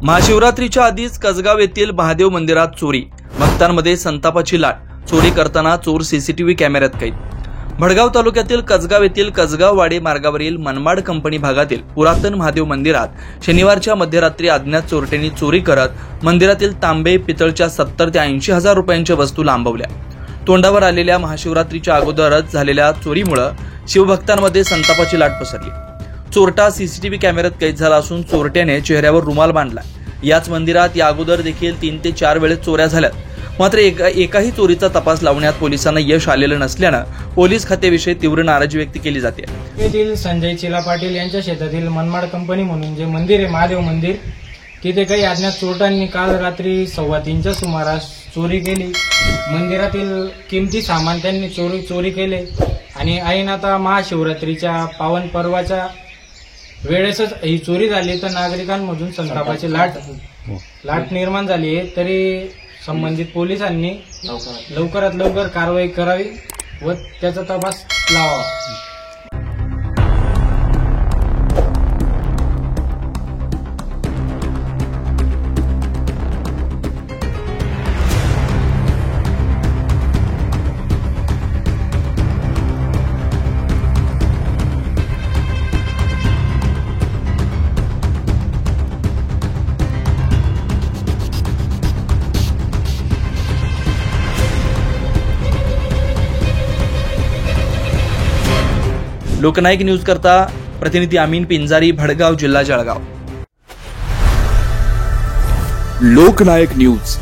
महाशिवरात्रीच्या आधीच कसगाव येथील महादेव मंदिरात चोरी, भक्तांमध्ये संतापाची लाट। चोरी करताना चोर सीसीटीव्ही कॅमेऱ्यात कैद। भडगाव तालुक्यातील कसगाव येथील कसगाव वाडी मार्गावरील मनमाड कंपनी भागातील पुरातन महादेव मंदिरात शनिवारच्या मध्यरात्री अज्ञात चोरट्यांनी चोरी करत मंदिरातील तांबे पितळच्या 70 ते 80 हजार रुपयांच्या वस्तू लांबवल्या। तोंडावर आलेल्या महाशिवरात्रीच्या अगोदरच झालेल्या चोरीमुळे शिवभक्तांमध्ये संतापाची लाट पसरली। चोरटा सीसीटीव्ही कॅमेऱ्यात कैद झाला असून चोरट्याने चेहऱ्यावर रुमाल बांधला। याच मंदिरात या अगोदर देखील 3 ते 4 वेळेस चोऱ्या झाल्यात, मात्र एकाही चोरीचा तपास लावण्यात पोलिसांना यश आलेलं नसल्यानं पोलीस खात्याविषयी तीव्र नाराजी व्यक्त केली जाते। येथील संजय चिला पाटील यांच्या शेतातील मनमाड कंपनी म्हणून जे मंदिर आहे महादेव मंदिर, तिथे काही अज्ञात चोरट्यांनी काल रात्री 2:15च्या सुमारास चोरी केली। मंदिरातील किमती सामान त्यांनी चोरी केले आणि ऐन आता महाशिवरात्रीच्या पावन पर्वाच्या वेळेसच ही चोरी झाली, तर नागरिकांमधून संतापाची लाट निर्माण झाली आहे। तरी संबंधित पोलिसांनी लवकरात लवकर कारवाई करावी व त्याचा तपास लावावा। लोकनायक न्यूज करता प्रतिनिधी अमीन पिंजारी, भडगाव, जिल्हा जळगाव। लोकनायक न्यूज।